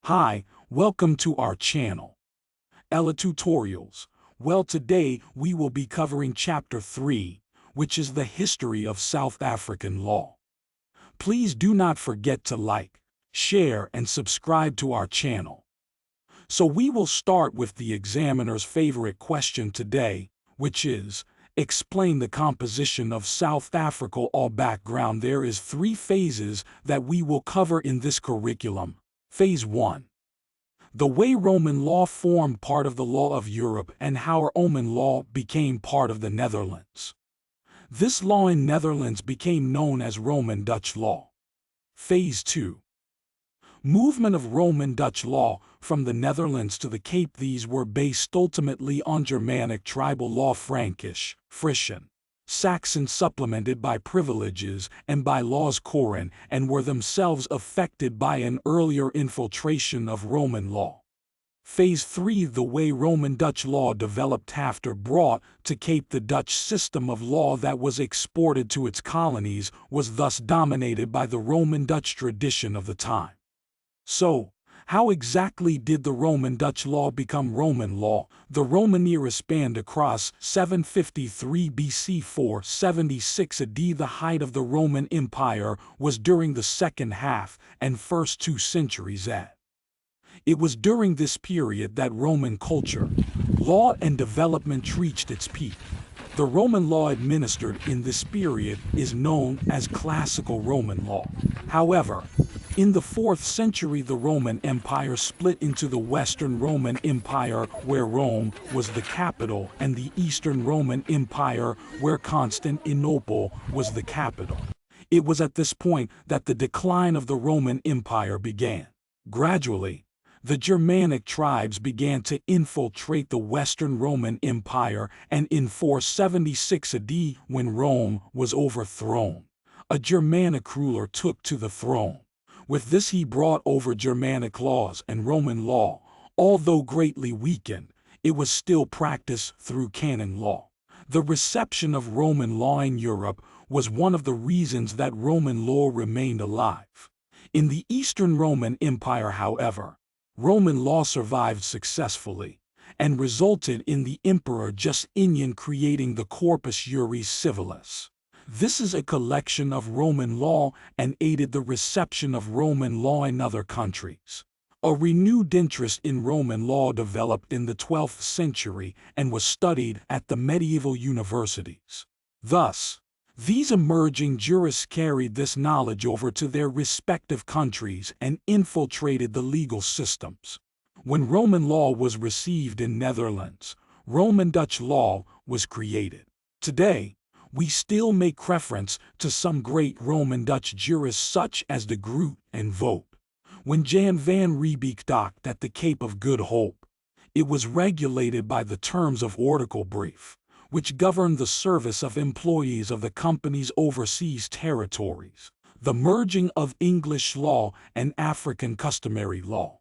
Hi, welcome to our channel, Ella Tutorials. Well, today we will be covering Chapter 3, which is the history of South African law. Please do not forget to like, share, and subscribe to our channel. So we will start with the examiner's favorite question today, which is, explain the composition of South Africa. All background: there is 3 phases that we will cover in this curriculum. Phase 1. The way Roman law formed part of the law of Europe and how Roman law became part of the Netherlands. This law in Netherlands became known as Roman Dutch law. Phase 2. Movement of Roman Dutch law from the Netherlands to the Cape. These were based ultimately on Germanic tribal law, Frankish, Frisian, Saxon, supplemented by privileges and by laws Koran, and were themselves affected by an earlier infiltration of Roman law. Phase 3. The way Roman Dutch law developed after brought to Cape. The Dutch system of law that was exported to its colonies was thus dominated by the Roman Dutch tradition of the time. So, how exactly did the Roman Dutch law become Roman law? The Roman era spanned across 753 BC 476 AD. The height of the Roman Empire was during the second half and first 2 centuries AD. It was during this period that Roman culture, law, and development reached its peak. The Roman law administered in this period is known as Classical Roman law. However, in the 4th century, the Roman Empire split into the Western Roman Empire, where Rome was the capital, and the Eastern Roman Empire, where Constantinople was the capital. It was at this point that the decline of the Roman Empire began. Gradually, the Germanic tribes began to infiltrate the Western Roman Empire, and in 476 AD, when Rome was overthrown, a Germanic ruler took to the throne. With this, he brought over Germanic laws and Roman law. Although greatly weakened, it was still practiced through canon law. The reception of Roman law in Europe was one of the reasons that Roman law remained alive. In the Eastern Roman Empire, however, Roman law survived successfully and resulted in the Emperor Justinian creating the Corpus Juris Civilis. This is a collection of Roman law and aided the reception of Roman law in other countries. A renewed interest in Roman law developed in the 12th century and was studied at the medieval universities. Thus, these emerging jurists carried this knowledge over to their respective countries and infiltrated the legal systems. When Roman law was received in Netherlands, Roman Dutch law was created. Today, we still make reference to some great Roman Dutch jurists such as de Groot and Vogt. When Jan van Riebeeck docked at the Cape of Good Hope, it was regulated by the terms of Article Brief, which governed the service of employees of the company's overseas territories. The merging of English law and African customary law.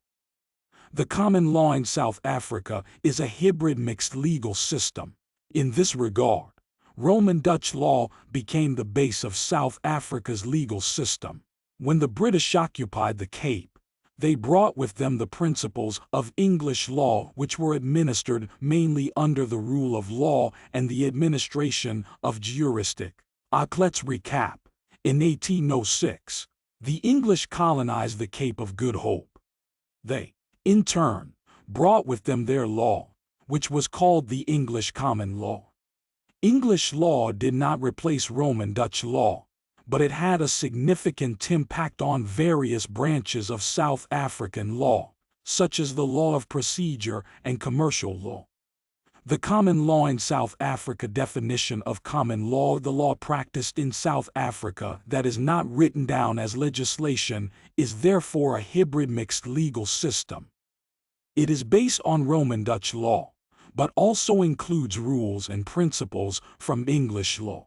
The common law in South Africa is a hybrid mixed legal system. In this regard, Roman Dutch law became the base of South Africa's legal system. When the British occupied the Cape, they brought with them the principles of English law, which were administered mainly under the rule of law and the administration of juristic. Let's recap. In 1806, the English colonized the Cape of Good Hope. They, in turn, brought with them their law, which was called the English common law. English law did not replace Roman Dutch law, but it had a significant impact on various branches of South African law, such as the law of procedure and commercial law. The common law in South Africa. Definition of common law: the law practiced in South Africa that is not written down as legislation is therefore a hybrid mixed legal system. It is based on Roman Dutch law, but also includes rules and principles from English law.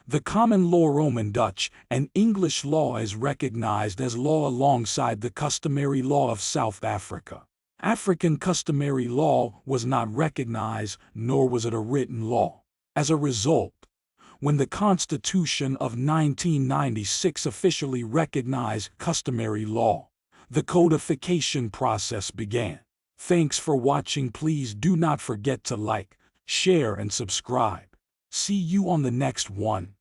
The common law Roman Dutch and English law is recognized as law alongside the customary law of South Africa. African customary law was not recognized, nor was it a written law. As a result, when the Constitution of 1996 officially recognized customary law, the codification process began. Thanks for watching. Please do not forget to like, share, and subscribe. See you on the next one.